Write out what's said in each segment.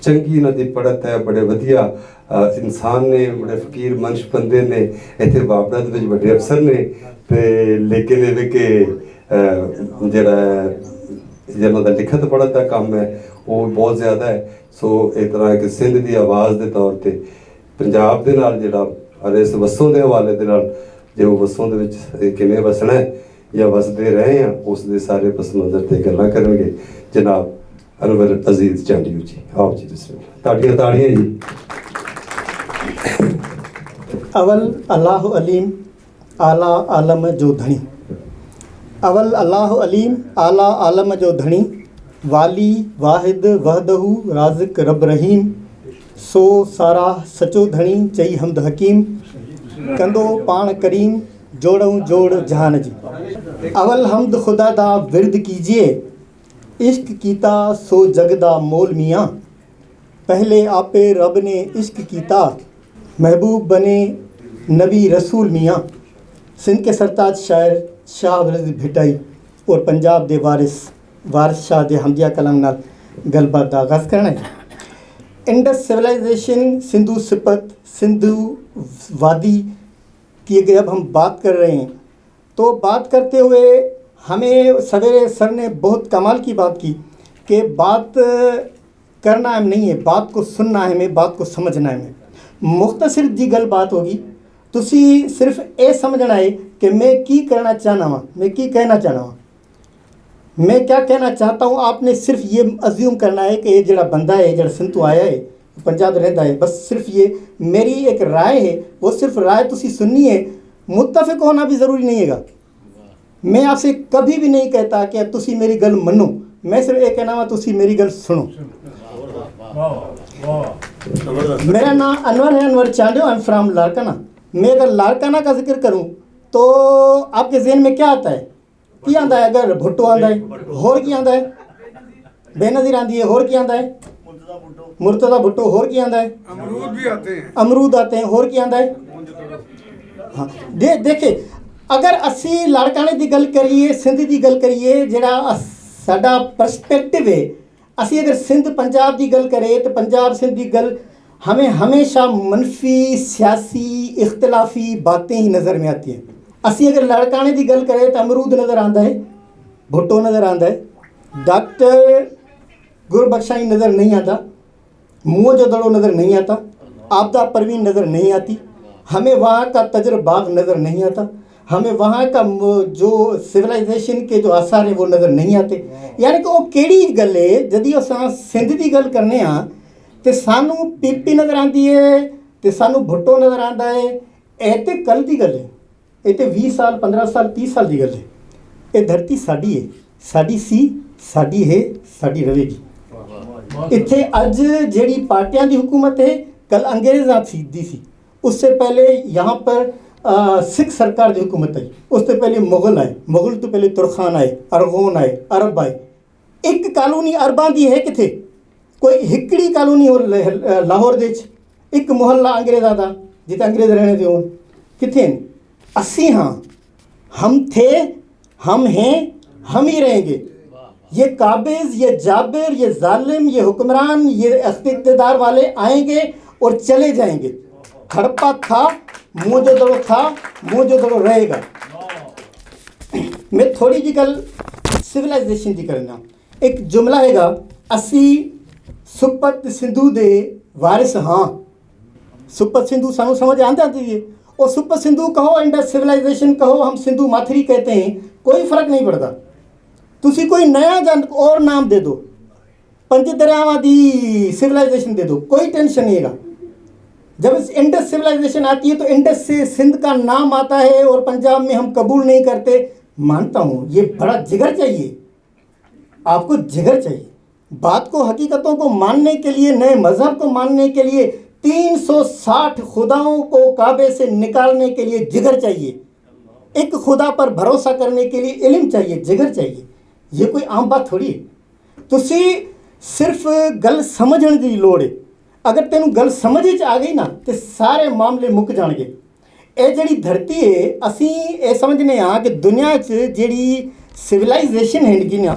ਚੰਗੀ ਇਹਨਾਂ ਦੀ ਪੜ੍ਹਤ ਹੈ, ਬੜੇ ਵਧੀਆ ਇਨਸਾਨ ਨੇ, ਬੜੇ ਫਕੀਰ ਮਨਸ਼ ਬੰਦੇ ਨੇ। ਇੱਥੇ ਬਾਬੜਾ ਦੇ ਵਿੱਚ ਵੱਡੇ ਅਫਸਰ ਨੇ ਤੇ ਲੇਕਿਨ ਇਹ ਕਿ ਜਿਹੜਾ ਜਿਹਨਾਂ ਦਾ ਲਿਖਤ ਪੜ੍ਹਤ ਦਾ ਕੰਮ ਹੈ ਉਹ ਬਹੁਤ ਜ਼ਿਆਦਾ ਹੈ। ਸੋ ਇਸ ਤਰ੍ਹਾਂ ਕਿ ਸਿੰਧ ਦੀ ਆਵਾਜ਼ ਦੇ ਤੌਰ ਤੇ ਪੰਜਾਬ ਦੇ ਨਾਲ ਜਿਹੜਾ ਔਰ ਇਸ ਵਸੋਂ ਦੇ ਹਵਾਲੇ ਦੇ ਨਾਲ ਜੇ ਉਹ ਵਸੋਂ ਦੇ ਵਿੱਚ ਕਿਵੇਂ ਵਸਣਾ ਹੈ ਜਾਂ ਵਸਦੇ ਰਹੇ ਆ ਉਸ ਦੇ ਸਾਰੇ ਪਸ ਮੰਜ਼ਰ ਤੇ ਗੱਲਾਂ ਕਰਨਗੇ ਜਨਾਬ ਅਨਵਰ ਅਜ਼ੀਜ਼ ਚਾਂਡੀੂ ਜੀ। ਆਓ ਜੀ, ਬਿਸਮਿल्लाह। ਤਾੜੀਆਂ ਜੀ। अवल अल्लाह अलीम आला आलम जो धनी। अवल अल्लाह अलीम आला आलम जो धनी, वाली वाहिद वहदहू राज़िक रब रहीम, सो सारा सचो धनी चई हमद हकीम, कंदो पाण करीम जोड़ऊं जोड़ जहान जी। अवल हमद खुदा दा विरद कीजिए, इश्क कीता सो जगदा मोल मियाँ, पहले आपे रब ने इश्क कीता, महबूब बने नबी रसूल मियाँ। सिंध के सरताज शायर शाह वलीद भिटाई और पंजाब दे वारिस शाह दे हमदिया कलम नाल गलबात दा आगाज़ करना है। इंडस सिविलाइजेशन, सिंधु सिपत, सिंधु वादी की अगर अब हम बात कर रहे हैं तो बात करते हुए हमें सवेरे सर ने बहुत कमाल की बात की कि बात करना हम नहीं है, बात को सुनना है, हमें बात को समझना है। हमें मुख्तसर जी गल बात होगी, तुसी सिर्फ ये समझना है कि मैं की करना चाहना वा, मैं की कहना चाहना वा, मैं क्या कहना चाहता हूँ। आपने सिर्फ ये अज्यूम करना है कि ये जड़ा बंदा है, जड़ा सिंध तो आया है, पंजाब रहता है, बस सिर्फ ये मेरी एक राय है, वो सिर्फ राय तुसी सुननी है, मुत्तफिक होना भी ज़रूरी नहीं है। मैं आपसे कभी भी नहीं कहता कि तुसी मेरी गल मनो, मैं सिर्फ ये कहना वा तुसी मेरी गल सुनो। मेरा नाम अनवर है, Anwar Chandio, I am from Larkana. मैं अगर लारकाना का जिक्र करूं तो आपके ज़हन में क्या आता है? की आंदा है? अगर भुट्टो आंदा है, होर की आंदा है? बेनज़ीर आंदी है, होर की आंदा है? मुर्तज़ा भुट्टो, होर की आंदा है? अमरूद भी आते हैं, अमरूद आते हैं, होर की आंदा है? हाँ, देखे अगर असी लाड़काने की गल करिए, सिंध की गल करिए, जड़ा साडा परस्पैक्टिव है, असी अगर सिंध पंजाब की गल करें तो पंजाब सिंध की गल हमें हमेशा मनफी सियासी इख्तलाफी बातें ही नज़र में आती हैं। असी अगर लाड़काने की गल करें तो अमरूद नज़र आता है, भुट्टो नज़र आता है, डॉक्टर गुरबख्शाई नज़र नहीं आता, मुँह जो दड़ो नज़र नहीं आता, आपदा परवीन नज़र नहीं आती, हमें वहाँ का तजर्बाग नज़र नहीं आता, हमें वहाँ का जो सिविलाइजेशन के जो आसार है वो नज़र नहीं आते। यानी कि वो केड़ी गल है जदी अस सिंध की गल करने तो सानू पीपी नज़र आती है तो सानू भुट्टो नज़र आता है। ये तो कल की गल है, ये तो 20 साल 15 साल 30 साल की गल है। ये धरती साड़ी है, साड़ी सी, साड़ी है, साड़ी रहेगी। इत्थे अज जिहड़ी पार्टियां की हुकूमत है, कल अंग्रेज़ां दी सी, उससे पहले यहाँ पर सिख सरकार की हुकूमत आई, उससे पहले मुगल आए, मुगल तो पहले तुरखान आए, अरगोन आए, अरब आए। एक कॉलोनी अरबां दी है किथे? कोई हिकड़ी कॉलोनी हो लाहौर दे च, एक मुहल्ला अंग्रेज़ां दा जिथे अंग्रेज़ रहने दे होन, किथे? असी हाँ, हम थे, हम हैं, हम ही रहेंगे। ये काबिज़, ये जाबिर, ये जालिम, ये हुक्मरान, ये इख्तिदार वाले आएंगे और चले जाएंगे। हड़प्पा था, मोजोदड़ो था, मोजोदड़ो रहेगा। मैं थोड़ी जी गल सिविलाइजेशन की करना। एक जुमला हैगा, असी सुपत सिंधु दे वारिस हाँ। सुपत सिंधु सानू समझ आती है, और सुपत सिंधु कहो, इंडस सिविलाइजेशन कहो, हम सिंधु माथरी कहते हैं, कोई फ़र्क नहीं पड़ता। तुसी कोई नया जन और नाम दे दो, पंज दरियावां दी सिविलाइजेशन दे दो, कोई टेंशन नहीं है। जब इस इंडस सिविलाइजेशन आती है तो इंडस से सिंध का नाम आता है और पंजाब में हम कबूल नहीं करते। मानता हूँ ये बड़ा जिगर चाहिए, आपको जिगर चाहिए। बात को, हकीकतों को मानने के लिए, नए मज़हब को मानने के लिए, 360 खुदाओं को काबे से निकालने के लिए जिगर चाहिए। एक खुदा पर भरोसा करने के लिए इल्म चाहिए, जिगर चाहिए। ये कोई आम बात थोड़ी है। तुसी सिर्फ गल समझने की लोड़ है। अगर तेन गल समझ आ गई ना तो सारे मामले मुक जाएंगे। ये जी धरती है, असी ये समझने हाँ कि दुनिया च जी सिविलाइजेशन है कि ना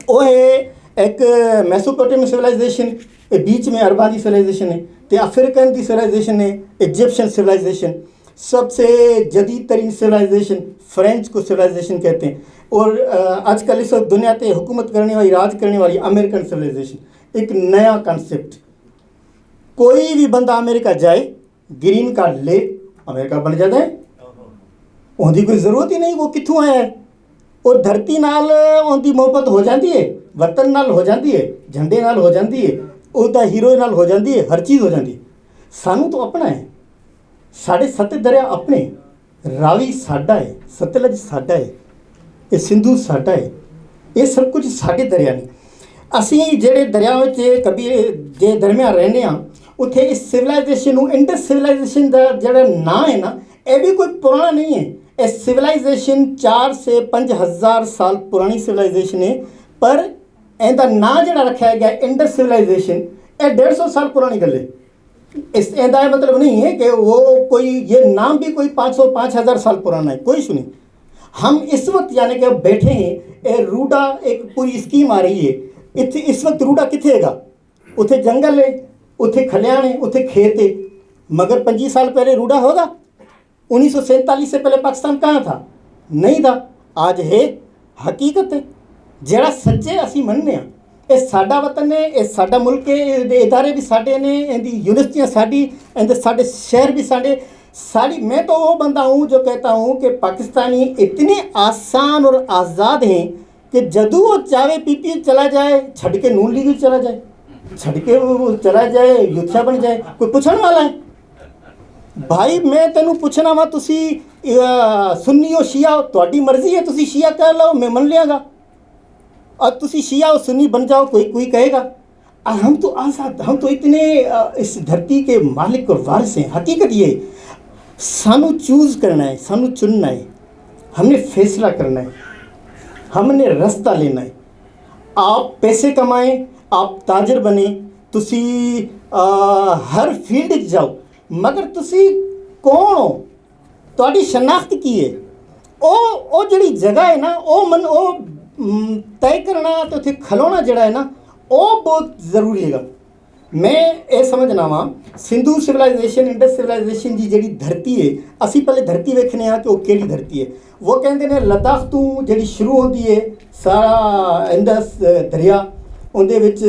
वो है एक मैसोपोटामियन सिविलाइजेशन, बीच में अरबा की सिविलाइजेशन है, तो अफ्रीकन की सिविलाइजेशन है इजिप्शियन सिविलाइजेशन, सबसे जदीद तरीन सिविलाइजेशन फ्रेंच को सिविलाइजेशन कहते हैं, और आजकल इस वक्त दुनिया पे हुकूमत करने वाली, राज करने वाली अमेरिकन सिविलाइजेशन। एक नया कॉन्सेप्ट, कोई भी बंदा अमेरिका जाए, ग्रीन कार्ड ले, अमेरिका बन जाता है, उनकी कोई ज़रूरत ही नहीं वो कित्थों आया है। और धरती नाल उनकी मोहब्बत हो जाती है, वतन नाल हो जाती है, झंडे नाल हो जाती है, उसका हीरो नाल हो जाती है, हर चीज़ हो जाती है। सानू तो अपना है, साढ़े 7 दरिया अपने, रावी साडा है, सतलज साडा है, ये सिंधु साडा है, ये सब कुछ साढ़े दरिया ने। असी जेड़े दरिया कभी जे दरमियान रहने उत्थे इस सिविलाइजेशन को इंडस सिविलाइजेशन का जड़ा नाम है ना, ये भी कोई पुराना नहीं है। ये सिविलाइजेशन 4 से 5 हज़ार साल पुरानी सिविलाइजेशन है, पर इनका नाम जड़ा रखा गया इंडस सिविलाइजेशन, ये 150 साल पुरानी गल है। इस इनका मतलब नहीं है कि वो कोई ये नाम भी कोई 500-5000 साल पुराना है, कोई सुनी। हम इस वक्त यानी कि बैठे हैं, ये रूडा एक पूरी स्कीम आ रही है। इस वक्त रूडा किथे हैगा? उत्थे जंगल है, उत्थे खलियान है, उत्थे खेत है, मगर 25 साल पहले रूडा होगा? 1947 से पहले पाकिस्तान कहाँ था? नहीं था। आज है, हकीकत है, जरा सच्चे असी मनने हैं। ये साडा वतन है, ये साडा मुल्क है, इदारे भी साडे ने, इनकी यूनिवर्सिटियाँ साडी, इनके साडे शहर भी साड़ी। मैं तो वो बंदा हूँ जो कहता हूँ कि पाकिस्तानी इतने आसान और आज़ाद हैं कि जदू वो चाहे पीपी चला जाए, छड़ के नून लीग चला जाए, छड़ के वो चला जाए, यूथिया बन जाए, कोई पूछने वाला है? भाई मैं तेनू पूछना वा, तुसी सुन्नी हो शिया हो, तुहाडी मर्जी है, तुसी शिया कह लो, मैं मन लियागा, और तुसी शिया हो सुन्नी बन जाओ, कोई कहेगा। हम तो आज़ाद, हम तो इतने इस धरती के मालिक और वारिस हैं। हकीकत ये सानू चूज़ करना है, सानू चुनना है, हमने फैसला करना है, हमने रास्ता लेना है। आप पैसे कमाएं, आप ताजर बने, तुसी हर फील्ड जाओ, मगर तुसी कौन हो, तुहाडी शनाख्त की है, ओ जिहड़ी जगह है ना, ओ मन ओ तय करना तो उत्थे खलोना जड़ा है ना, वो बहुत ज़रूरी है। मैं ये समझना वा, सिंधु सिविलाइजेशन, इंडस सिविलाइजेशन की जी धरती है, असी पहले धरती वेखने कि वो केड़ी धरती है। वो कहते हैं लद्दाख तो जी शुरू होती है सारा इंडस दरिया, उनके विच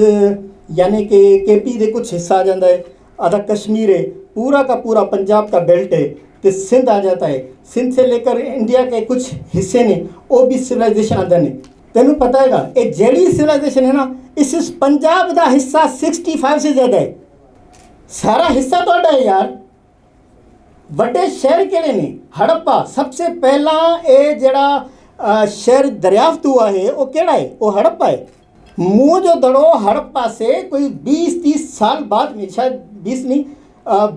यानी कि केपी दे कुछ हिस्सा आ जाता है, आधा कश्मीर है, पूरा का पूरा पंजाब का बेल्ट है, तो सिंध आ जाता है, सिंध से लेकर इंडिया के कुछ हिस्से ने वो भी सिविलाइजेशन आते हैं। तेनू पता है ये जेडी सिविलाइजेशन है ना, इस पंजाब का हिस्सा 65 से ज़्यादा है, सारा हिस्सा तो है यार। बड़े शहर केड़े ने? हड़प्पा सबसे पहला ये जड़ा शहर दरियाफ्त हुआ है वो केड़ा है? वो हड़प्पा है। मुँह जो दड़ो हड़प्पा से कोई 20-30 साल बाद में, शायद 20 नहीं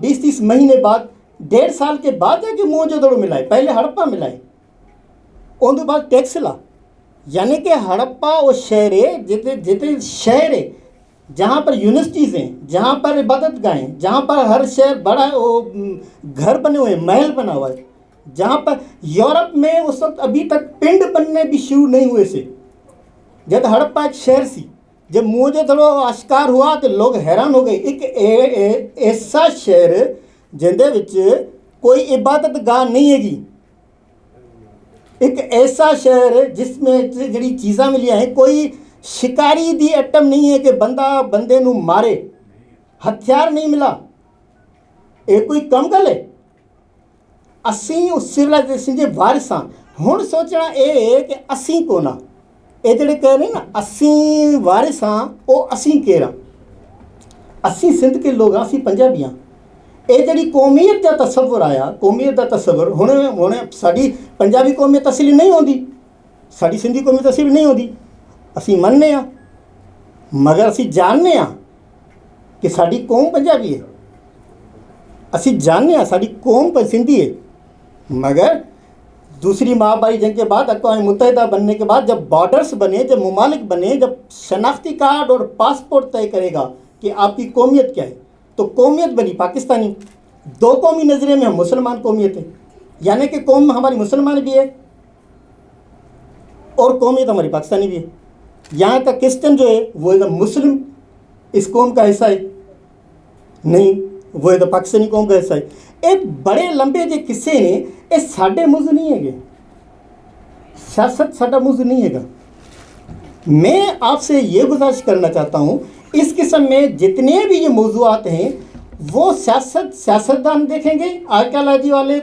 20-30 महीने बाद, 1.5 साल के बाद है कि मुँह जो दड़ो मिला है, पहले हड़प्पा मिला है, उनके बाद टैक्स ला। यानी कि हड़प्पा वो शहर है जितने शहर है जहाँ पर यूनिवर्सिटीज़ हैं, जहाँ पर इबादत गाहें, जहाँ पर हर शहर बड़ा वो घर बने हुए, महल बना हुआ है, जहाँ पर यूरोप में उस वक्त अभी तक पिंड बनने भी शुरू नहीं हुए से, जब हड़प्पा एक शहर सी, जब मोहनजोदड़ो आविष्कार हुआ तो लोग हैरान हो गए। एक ऐसा शहर जिंदे विच कोई इबादत गाह नहीं हैगी, एक ऐसा शहर जिसमें जी चीज़ा मिलियां हैं, कोई शिकारी दी आइटम नहीं है कि बंदा बंदे नू मारे, हथियार नहीं मिला, ये कोई कम गल है? असी उस सिविलाइजेशन के वारिस हाँ। हुण सोचना ये कि असी कौन आ, ये जिहड़े कह रहे ना असी वारिस हाँ, वो असी केरा, असी सिंध के लोग हाँ, असी पंजाबी हाँ। ये जिहड़ी कौमीयत का तस्वुर आया, कौमीयत का तस्वुर हुणे साडी पंजाबी कौमीयत असली नहीं होंदी, साडी सिंधी कौमीयत असली नहीं होंदी, असी मनने हाँ, मगर असी जानने हाँ कि साडी कौम पंजाबी है, असी जानने हाँ साडी कौम सिंधी है। मगर दूसरी महामारी जंग के बाद, अक़वाम मुत्तहिदा बनने के बाद, जब बॉर्डर्स बने, जब ममालिक बने, जब शनाख्ती कार्ड और पासपोर्ट तय करेगा कि आपकी कौमियत क्या है, तो कौमियत बनी पाकिस्तानी। दो कौमी नज़रिए में हम मुसलमान कौमियत है, यानी कि कौम हमारी मुसलमान भी है और कौमियत हमारी पाकिस्तानी भी है। यहाँ का क्रिश्चियन जो है वो एकदम मुस्लिम इस कौम का हिस्सा है नहीं, वो एकदम पाकिस्तानी कौम का हिस्सा है। ये बड़े लंबे जो किस्से ने ये साढ़े मुझ नहीं है, सियासत साडा मुझ नहीं है। मैं आपसे ये गुजारिश करना चाहता हूँ इस किस्म में जितने भी ये मौजूआत हैं वो सियासतदान देखेंगे, आर्कियोलॉजी वाले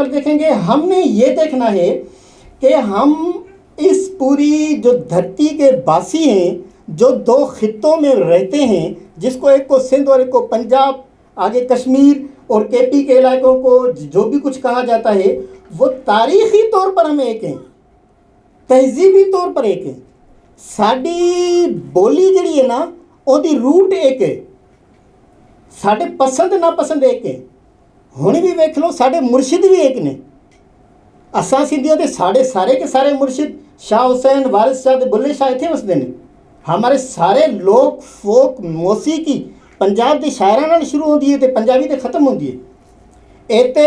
देखेंगे। हमने ये देखना है कि हम इस पूरी जो धरती के बासी हैं, जो दो खित्तों में रहते हैं, जिसको एक को सिंध और एक को पंजाब, आगे कश्मीर और केपी के इलाकों को जो भी कुछ कहा जाता है, वो तारीख़ी तौर पर हम एक हैं, तहजीबी तौर पर एक है। साड़ी बोली जी है ना ओदी रूट एक है, साढ़े पसंद नापसंद एक है। हुण भी वेख लो साढ़े मुर्शिद भी एक ने। असां सिंधियों के सारे के सारे मुर्शिद शाह हुसैन, वारिस शाह, बुल्ले शाह इत्थे वसदे ने। हमारे सारे लोक फोक मौसीकी पंजाब के शायरां नाल शुरू होंदी है ते पंजाबी ते खत्म होंदी है। इत्ते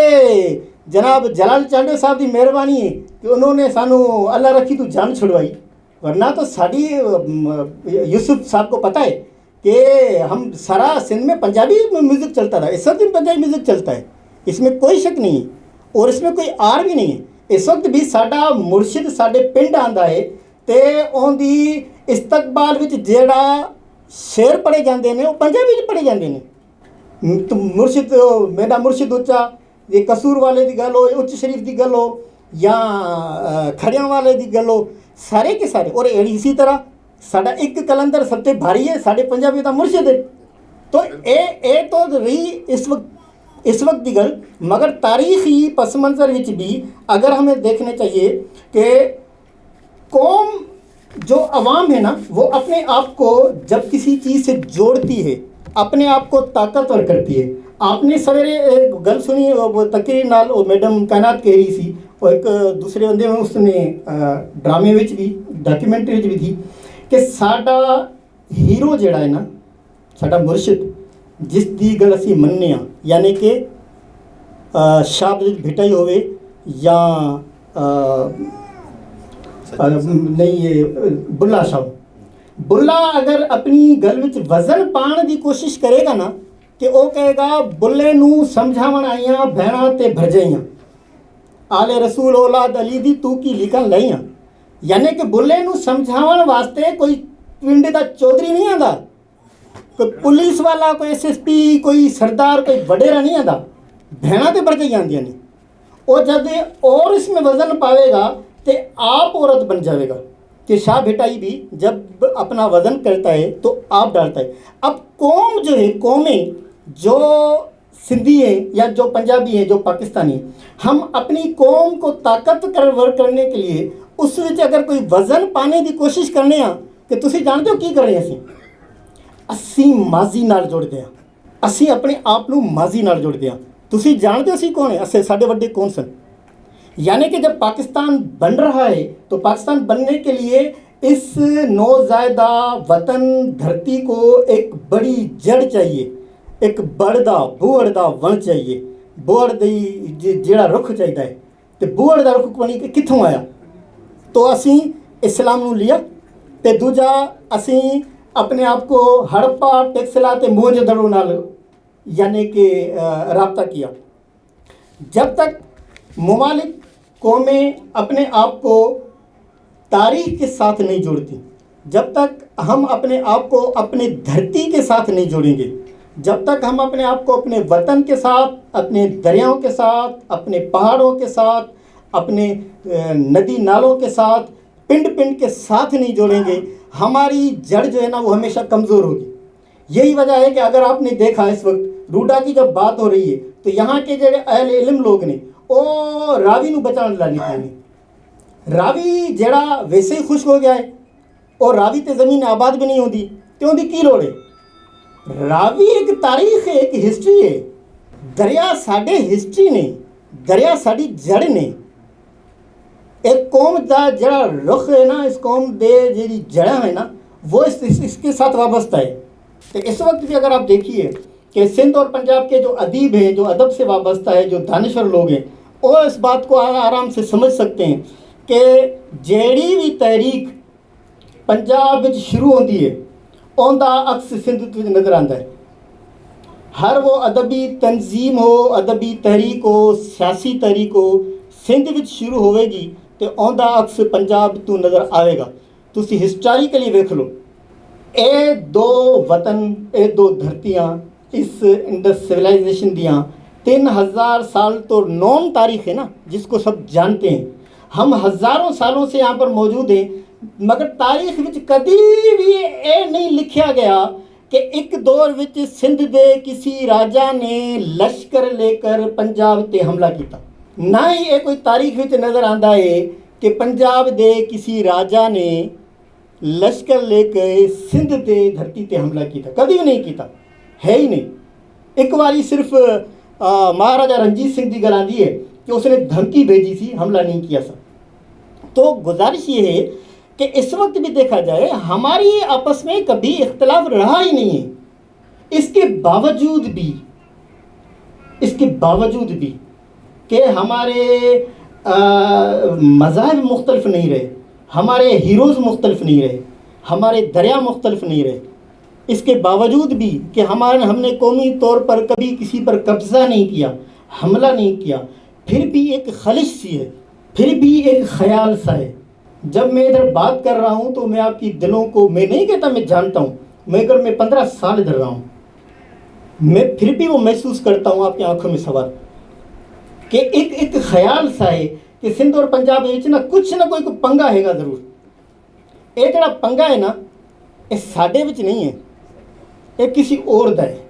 जनाब जलाल चांडे साहब की मेहरबानी है कि उन्होंने सानू अल्लाह रखी तो जान छुड़वाई, वरना तो साड़ी यूसुफ साहब को पता है कि हम सारा सिंध में पंजाबी म्यूज़िक चलता था। इस वक्त भी पंजाबी म्यूज़िक चलता है, इसमें कोई शक नहीं है और इसमें कोई आर भी नहीं है। इस वक्त भी साडा मुर्शिद साडे पिंड आंदा है ते ओंदी इस्तकबाल विच जेड़ा शेर पढ़े जाते हैं वो पंजाबी च पढ़े जाते हैं। तो मुर्शिद मेरा मुर्शिद उच्चा, ये कसूर वाले की गल हो, उच्च शरीफ की गल हो या खड़ियां वाले की गल हो, सारे के सारे। और इसी तरह साडा एक कलंदर सबसे भारी है, साढ़े पंजाबी का मुर्शिद है। तो ए तो रही इस वक्त की गल, मगर तारीखी पस मंज़र विच भी अगर हमें देखने चाहिए कि कौम जो अवाम है ना वो अपने आप को जब किसी चीज़ से जोड़ती है, अपने आप को ताकतवर करती है। आपने सवेरे एक गल सुनी, वो तकरीर नाल वो मैडम कायनात कह रही सी, और एक दूसरे बंदे में उसने ड्रामे विच भी डॉक्यूमेंट्री विच भी थी कि साडा हीरो जिहड़ा है ना, साडा मुर्शिद जिस दी गल असीं मन्ने आ, यानी कि शाबदिल भिटाई होवे या नहीं ये बुल्ला साहब, बुल्ला अगर अपनी गल विच वजन पाण की कोशिश करेगा ना कि वो कहेगा बुल्ले नू समझावन आईयां भैणा ते भरजाइयां, आले रसूल औलाद अली दी तू की लिखन लईयां। यानी कि बुल्ले नू समझावन वास्ते कोई पिंड का चौधरी नहीं आंदा, कोई पुलिस वाला, कोई SSP, कोई सरदार, कोई वडेरा नहीं आंदा, भैणा ते भरजाइयां आंदियां ने। और जब और इसमें वजन पावेगा तो आप औरत बन जाएगा कि शाह भिटाई भी जब अपना वजन करता है तो आप डालता है। अब कौम जो है, कौमें जो सिंधी हैं या जो पंजाबी हैं, जो पाकिस्तानी हैं, हम अपनी कौम को ताकतवर करने के लिए उस विच अगर कोई वजन पाने की कोशिश करने आ कि तुसी जानते हो की कर रहे हैं, असी माजी नाल जुड़ते हैं, असी अपने आप नू माजी नाल जुड़ते हैं। तुसी जानते हो असी कौन है, असे साडे वड्डे कौन सन। यानी कि जब पाकिस्तान बन रहा है तो पाकिस्तान बनने के लिए इस नौज़ायदा वतन धरती को एक बड़ी जड़ चाहिए, एक बड़दा बुअड़ वन चाहिए, बुअड़ दी जेड़ा रुख चाहिए है। तो बुअड़ दा रुख बनी कि कित्थों आया, तो असी इस्लाम नू लिया ते दूजा असी अपने आप को हड़प्पा टेक्सला ते मोहनजोदड़ो नाल यानी कि रब्ता किया। जब तक ममालिक कौमें अपने आप को तारीख़ के साथ नहीं जोड़ती, जब तक हम अपने आप को अपने धरती के साथ नहीं जोड़ेंगे, जब तक हम अपने आप को अपने वतन के साथ, अपने दरियाओं के साथ, अपने पहाड़ों के साथ, अपने नदी नालों के साथ, पिंड पिंड के साथ नहीं जोड़ेंगे, हमारी जड़ जो है ना वो हमेशा कमज़ोर होगी। यही वजह है कि अगर आपने देखा इस वक्त रूडा की जब बात हो रही है तो यहाँ के जो अहले इल्म लोग ने वो रावी नू बचाने ला निकले। रावी जड़ा वैसे ही खुश्क हो गया है और रावी ते ज़मीन आबाद भी नहीं होती तो उनकी की लोड़ है। रावी एक तारीख है, एक हिस्ट्री है। दरिया साढ़े हिस्ट्री ने, दरिया साड़ी जड़ ने। एक कौम का जड़ा रुख है ना, इस कौम दे जी जड़ा है ना वो इसके साथ वाबस्ता है। तो इस वक्त भी अगर आप देखिए कि सिंध और पंजाब के जो अदीब हैं, जो अदब से वाबस्ता है, जो दानिश्वर लोग हैं, वो इस बात को आराम से समझ सकते हैं कि जेड़ी भी तहरीक पंजाब विच शुरू होती है उनका अक्स सिंध विच नज़र आता है। हर वो अदबी तंजीम हो, अदबी तहरीक हो, सियासी तहरीक हो, सिंध विच शुरू होवेगी तो उनका अक्स पंजाब तो नज़र आएगा। तुसी हिस्टोरिकली वेख लो, ये दो वतन, ये दो धरतियाँ इस इंडस सिविलाइजेशन दियाँ 3000 साल तो नॉन तारीख है ना, जिसको सब जानते हैं। हम हज़ारों सालों से यहाँ पर मौजूद हैं, मगर तारीख विच कभी भी ये नहीं लिखा गया कि एक दौर विच सिंध दे किसी राजा ने लश्कर लेकर पंजाब ते हमला किया। ना ही ये कोई तारीख विच नज़र आता है कि पंजाब दे किसी राजा ने लश्कर लेकर सिंध दे धरती ते हमला किया, कभी भी नहीं किया, है ही नहीं। एक बारी सिर्फ महाराजा रणजीत सिंह की गल आती है कि उसने धमकी भेजी थी, हमला नहीं किया था। तो गुजारिश ये है कि इस वक्त भी देखा जाए हमारी आपस में कभी इख्तलाफ रहा ही नहीं है। इसके बावजूद भी कि हमारे मज़ाहब मुख्तलिफ नहीं रहे, हमारे हीरोज़ मुख्तलिफ नहीं रहे, हमारे दरिया मुख्तलिफ नहीं रहे, इसके बावजूद भी कि हमने कौमी तौर पर कभी किसी पर कब्ज़ा नहीं किया, हमला नहीं किया, फिर भी एक खलिश सी है, फिर भी एक ख्याल सा है। जब मैं इधर बात कर रहा हूँ तो मैं आपकी दिलों को, मैं नहीं कहता मैं जानता हूँ, मगर मैं 15 साल इधर रहा हूँ, मैं फिर भी वो महसूस करता हूँ आपकी आंखों में सवार कि एक ख्याल सा है कि सिंध और पंजाब ना कुछ ना कोई पंगा हैगा जरूर। ये जड़ा पंगा है ना, ये साडे विच नहीं है, ये किसी और दा है।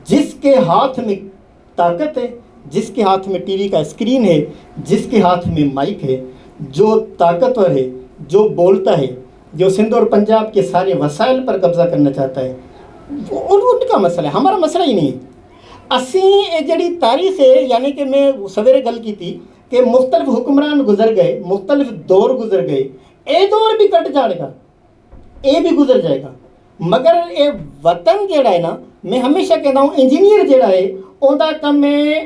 जिसके हाथ में ताकत है, जिसके हाथ में टीवी का स्क्रीन है, जिसके हाथ में माइक है, जो ताकतवर है, जो बोलता है, जो सिंध और पंजाब के सारे वसाइल पर कब्जा करना चाहता है, वो उनका मसला है, हमारा मसला ही नहीं है। असी ये जड़ी तारीख है, यानी कि मैं सवेरे गल की थी कि मुख्तलिफ हुक्मरान गुजर गए, मुख्तलिफ दौर गुजर गए, ये दौर भी कट जाएगा, ये भी गुजर जाएगा, मगर ये वतन जड़ा है ना, मैं हमेशा कहता हूँ इंजीनियर जड़ा है उनका काम है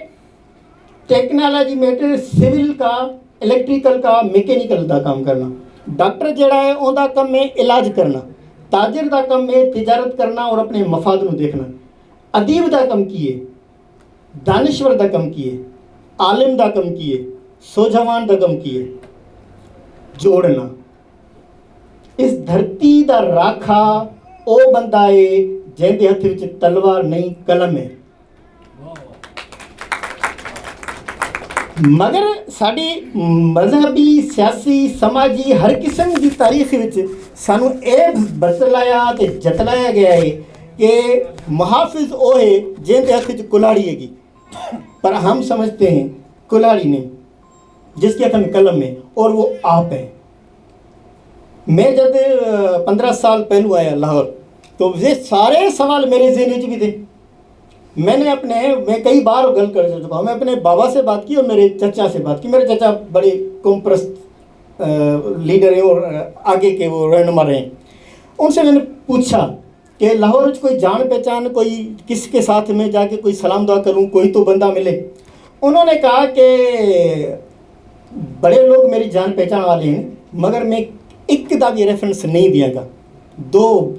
टेक्नोलॉजी में सिविल का, इलैक्ट्रिकल का, मैकेनिकल का काम करना। डॉक्टर जड़ा है उनका काम है इलाज करना। ताजिर का काम है तिजारत करना और अपने मफाद में देखना। अदीब का काम किए, दानिश्वर का काम किए, आलिम का काम किए, सोझावान का काम किए, जोड़ना। इस धरती का राखा ओ बंदा है जिंदे हथ विच तलवार नहीं कलम है। मगर साड़ी मजहबी, सियासी, समाजी हर किस्म की तारीख विच सानू ये बतलाया ते जतलाया गया है कि मुहाफिज ओ है जिंदे हथ विच कुल्हाड़ी हैगी, पर हम समझते हैं कुल्हाड़ी नहीं, जिसके हथ में कलम है और वो आप है। मैं जब 15 साल पहलू आया लाहौर तो ये सारे सवाल मेरे ज़हन में भी थे। मैं कई बार गल कर चुका हूँ। मैं अपने बाबा से बात की और मेरे चचा से बात की। मेरे चचा बड़े कौमप्रस्त लीडर हैं और आगे के वो रहनुमा रहे हैं। उनसे मैंने पूछा कि लाहौर में कोई जान पहचान, कोई किसके साथ में जाके कोई सलाम दुआ करूँ, कोई तो बंदा मिले। उन्होंने कहा कि बड़े लोग मेरी जान पहचान वाले हैं, मगर मैं एक किताब ये रेफरेंस नहीं दियागा। दो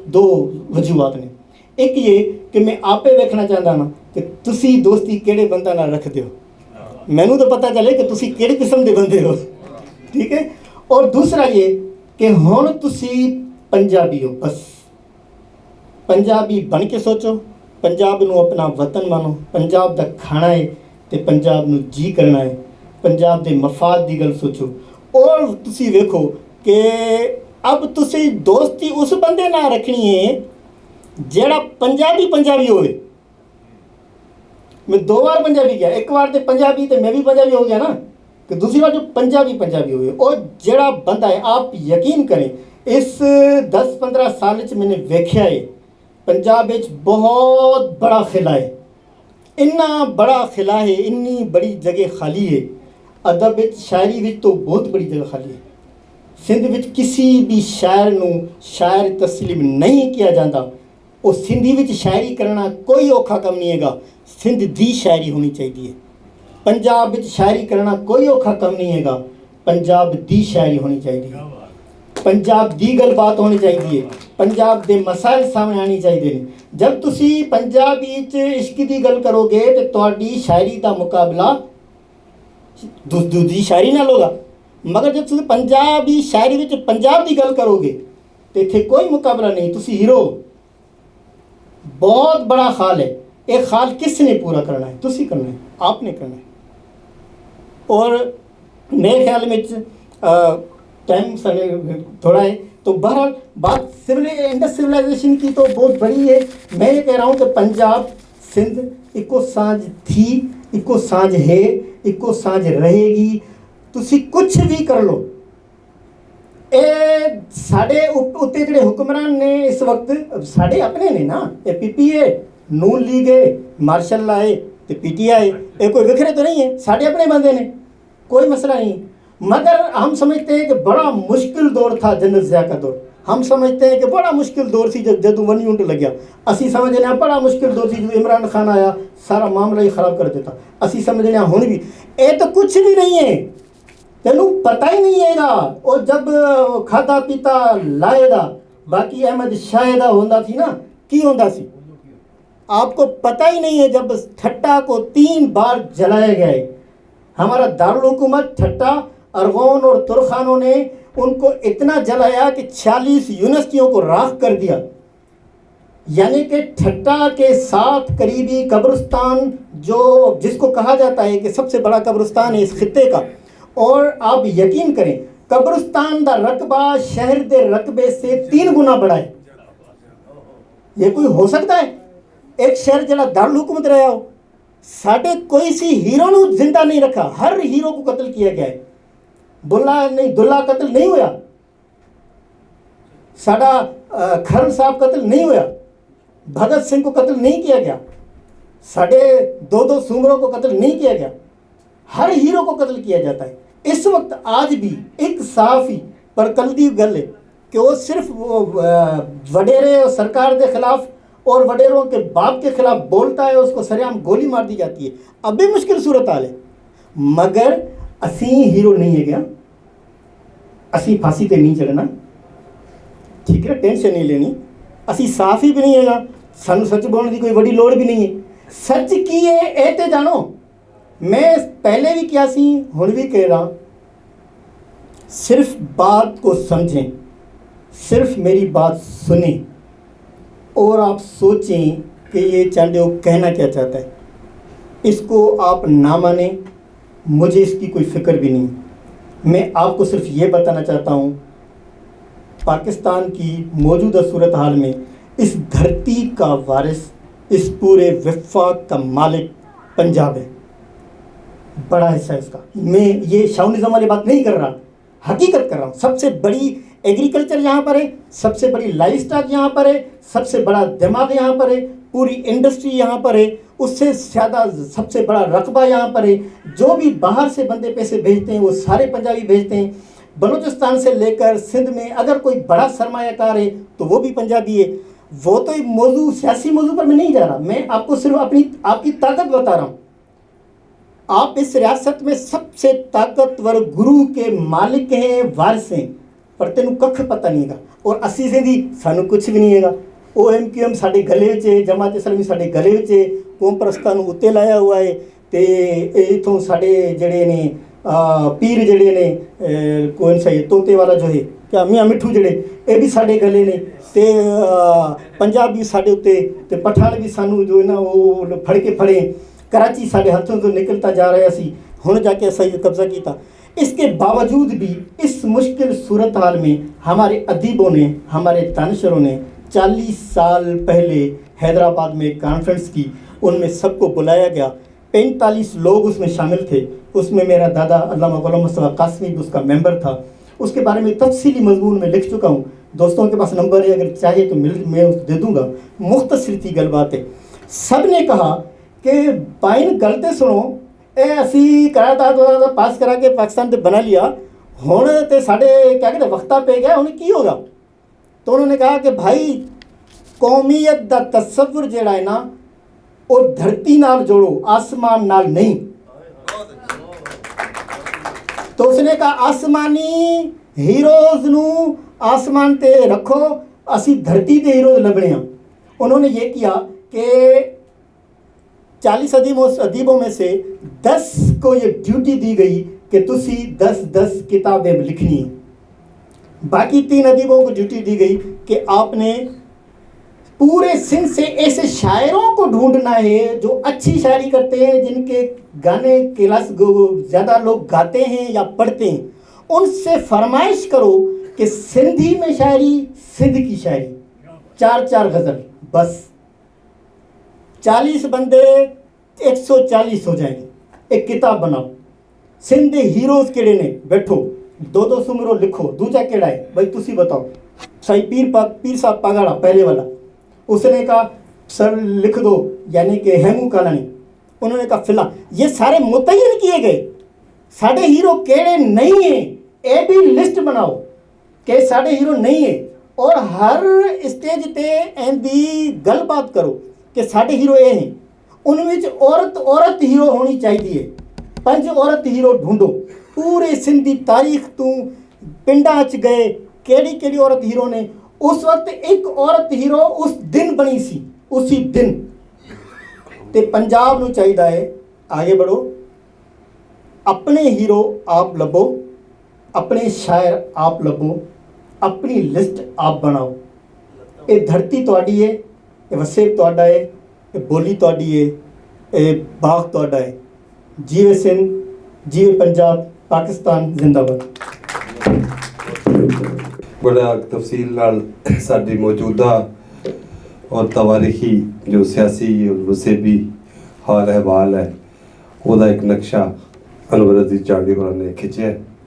वजूहत ने। एक ये कि मैं आपे वेखना चाहता ना कि तुसी दोस्ती केड़े बंदा नाल रखते हो, मैनू तो पता चले कि तुसी केड़े किस्म के बंदे हो, ठीक है। और दूसरा ये कि हुण तुसी पंजाबी हो, बस पंजाबी बन के सोचो, पंजाब नू अपना वतन मानो, पंजाब दा खाना है तो पंजाब नू जी करना है, पंजाब दे मफाद दी गल सोचो। और तुसी वेखो कि अब तुसी दोस्ती उस बंदे नाल रखनी है जेड़ा पंजाबी होवे। मैं 2 बार पंजाबी गया, एक बार तो पंजाबी तो मैं भी पंजाबी हो गया ना, कि दूसरी बार जो पंजाबी हुए। और जेड़ा बंदा है, आप यकीन करें इस 10-15 साल मैंने वेख्या है पंजाब बहुत बड़ा खिला है, इन्ना बड़ा खिला है, इन्नी बड़ी जगह खाली है। अदब शायरी में तो बहुत बड़ी जगह खाली है। सिंध में किसी भी शायर नू शायर तस्लीम नहीं किया जाता। और सिंधी विच शायरी करना कोई औखा कम नहीं हैगा, सिंध दी शायरी होनी चाहिए। पंजाब विच शायरी करना कोई औखा कम नहीं हैगा, पंजाब दी शायरी होनी चाहिए। पंजाब दी गलबात होनी चाहिए, पंजाब दे मसाइल सामने आने चाहिए। जब तुसी पंजाबी च इश्क दी गल करोगे तो तुहाडी शायरी दा मुकाबला दूसरी शायरी नाल होगा, मगर जब तुसी पंजाबी शायरी विच पंजाब दी गल करोगे तो इत्थे कोई मुकाबला नहीं। तुसी हीरो, बहुत बड़ा खाल है। ये खाल किसने पूरा करना है? तुसी करना है, आपने करना है। और मेरे ख्याल में टाइम थोड़ा है, तो बहरहाल बात इंडस सिविलाइजेशन की तो बहुत बड़ी है। मैं ये कह रहा हूँ कि पंजाब सिंध इको सांझ थी, इको सांझ है, इको सांझ रहेगी। तुसी कुछ भी कर लो, ए साढ़े उत्ते जिहड़े हुक्मरान ने इस वक्त साढ़े अपने ने ना, ये पीपीए, नून लीग है, मार्शल आए तो पीटीआई, ये कोई विखरे तो नहीं है, साढ़े अपने बंदे ने, कोई मसला नहीं। मगर हम समझते हैं कि बड़ा मुश्किल दौर था जनरल ज़िया का दौर। हम समझते हैं कि बड़ा मुश्किल दौर सी जदों वन यूनिट लग्या। असी समझने हैं बड़ा मुश्किल दौर सी जो इमरान खान आया सारा मामला ही ख़राब कर देता। असी समझने हैं हुण भी ये तो कुछ भी नहीं है, तेनू पता ही नहीं हैगा। और जब खाता पीता लाएगा, बाकी अहमद शाहिदा होंदा थी ना, की होंदा सी आपको पता ही नहीं है। जब ठट्टा को 3 बार जलाया गया है, हमारा दारुल हुकूमत ठट्टा, अरगोन और तुरखानों ने उनको इतना जलाया कि 46 यूनिवर्सिटियों को राख कर दिया। यानी कि ठट्टा के साथ करीबी कब्रिस्तान, जो जिसको कहा जाता है कि सबसे बड़ा कब्रिस्तान है इस खित्ते का, और आप यकीन करें कब्रिस्तान का रकबा शहर के रकबे से 3 गुना बड़ा है। ये कोई हो सकता है? एक शहर जरा दारुल हुकूमत रहा हो, साढ़े कोई सी हीरो को जिंदा नहीं रखा, हर हीरो को कत्ल किया गया है। दुल्ला कत्ल नहीं हुआ, साड़ा खरल साहब कत्ल नहीं हुआ, भगत सिंह को कत्ल नहीं किया गया, साढ़े 2 सूमरों को कत्ल नहीं किया गया, हर हीरो को कत्ल किया जाता है। इस वक्त आज भी एक साफ़ी पर कल दी गल है कि वो सिर्फ वडेरे और सरकार के खिलाफ और वडेरों के बाप के खिलाफ बोलता है, उसको सरेआम गोली मार दी जाती है। अब भी मुश्किल सूरत हाल है, मगर असी हीरो नहीं है क्या, असी फांसी पे नहीं चढ़ना, ठीक है, टेंशन नहीं लेनी। असी साफ ही भी नहीं है, सानू सच बोलने की कोई बड़ी लोड़ भी नहीं है। सच की है ये तो जानो, मैं पहले भी किया सी, हुण भी कह रहा, सिर्फ बात को समझें, सिर्फ मेरी बात सुने और आप सोचें कि ये चांदे वो कहना क्या चाहता है। इसको आप ना माने, मुझे इसकी कोई फ़िक्र भी नहीं। मैं आपको सिर्फ ये बताना चाहता हूँ, पाकिस्तान की मौजूदा सूरत हाल में इस धरती का वारिस, इस पूरे वफाक का मालिक पंजाब है, बड़ा हिस्सा है इसका। मैं ये शाउनिज़म वाली बात नहीं कर रहा, हकीकत कर रहा हूँ। सबसे बड़ी एग्रीकल्चर यहाँ पर है, सबसे बड़ी लाइफ स्टॉक यहाँ पर है, सबसे बड़ा दिमाग यहाँ पर है, पूरी इंडस्ट्री यहाँ पर है, उससे ज़्यादा सबसे बड़ा रकबा यहाँ पर है। जो भी बाहर से बंदे पैसे भेजते हैं वो सारे पंजाबी भेजते हैं। बलूचिस्तान से लेकर सिंध में अगर कोई बड़ा सरमायाकार है तो वो भी पंजाबी है। वो तो एक मौजू, सियासी मौजू पर मैं नहीं जा रहा, मैं आपको सिर्फ आपकी ताकत बता रहा हूँ। आप इस रियासत में सबसे ताकतवर गुरु के मालिक हैं, वारिस हैं, पर तेन कख पता नहीं है। और अस्सी से दी सानू कुछ भी नहीं है। OMQM साढ़े गले च, जमात इस्लामी साढ़े गले च, कौम परस्तां नूं उत्ते लाया हुआ है। तो इतों साढ़े जड़े ने पीर जड़े ने कौन सा तोते वाला जो है क्या मियाँ मिठू जड़े, ये भी साढ़े गले ने। तो पंजाबी साढ़े उत्ते, तो पठान भी सानू जो है ना वो फड़ के फड़े। कराची साढ़े हाथों तो निकलता जा रहा सी, हुण जाके सही कब्जा किया। इसके बावजूद भी इस मुश्किल सूरत हाल में हमारे अदीबों ने, हमारे दानिशरों ने 40 साल पहले हैदराबाद में कॉन्फ्रेंस की, उनमें सबको बुलाया गया। 45 लोग उसमें शामिल थे। उसमें मेरा दादा अल्लामा गुलाम मुस्तफ़ा कासमी भी उसका मेंबर था। उसके बारे में तफसीली मजमून में लिख चुका हूँ। दोस्तों के पास नंबर है, अगर चाहे तो मैं दे दूँगा। मुख्तसर सी गल बात है। सब ने कहा कि बाइन गलते सुनो, ए असी करारदाद पास करा के पाकिस्तान तो बना लिया, हुण तो साढ़े क्या कहते वक्ता पे गया, हुण की होगा। तो उन्होंने कहा कि भाई कौमीयत का तस्वुर जिहड़ा है ना, वो धरती नाल जोड़ो, आसमान नाल नहीं। तो उसने कहा आसमानी हीरोज़ नूं आसमान पे रखो, असी धरती ते हीरोज लभने हैं। उन्होंने ये किया कि 40 अदीबों में से 10 को ये ड्यूटी दी गई कि तुसी 10-10 किताबें लिखनी है। बाकी 3 अदीबों को ड्यूटी दी गई कि आपने पूरे सिंध से ऐसे शायरों को ढूंढना है जो अच्छी शायरी करते हैं, जिनके गाने क्लास ज़्यादा लोग गाते हैं या पढ़ते हैं। उनसे फरमाइश करो कि सिंधी में शायरी, सिंध की शायरी, 4-4 गज़ल, बस 40 बंदे 140 हो जाएंगे। एक किताब बनाओ, सिंध हीरोज केड़े ने, बैठो 2-2 सुमरो लिखो। दूजा केड़ा है भाई, तुसी बताओ। सही पीर साहब पागाड़ा पहले वाला, उसने कहा सर लिख दो, यानी कि हेमू कालानी। उन्होंने कहा फिलहाल ये सारे मुतय्यन किए गए, साढ़े हीरो केड़े नहीं है, ए भी लिस्ट बनाओ कि साढ़े हीरो नहीं है। और हर स्टेज पे एंदी गल बात करो कि साढ़े हीरो ये हैं। उनमें औरत हीरो होनी चाहिए। 5 औरत हीरो ढूंढो। पूरे सिंधी तारीख तू पिंडा च गए, केड़ी औरत हीरो ने। उस वक्त एक औरत हीरो उस दिन बनी सी, उसी दिन। ते पंजाब नू चाहिए है आगे बढ़ो, अपने हीरो आप लभो, अपने शायर आप लभो, अपनी लिस्ट आप बनाओ। ये धरती तुहाडी है, ये वसेब तुहाडा है, ये बोली तुहाडी है, ये बाग तुहाडा है। जीवे सिंध, जीवे पंजाब, पाकिस्तान जिंदाबाद। बड़ा तफसील नाल साडी मौजूदा और तवारीखी जो सियासी और वसेबी हाल अहवाल है, ਉਹਦਾ एक नक्शा अनवर अजीज चांडी होरां ने खिंचिया है।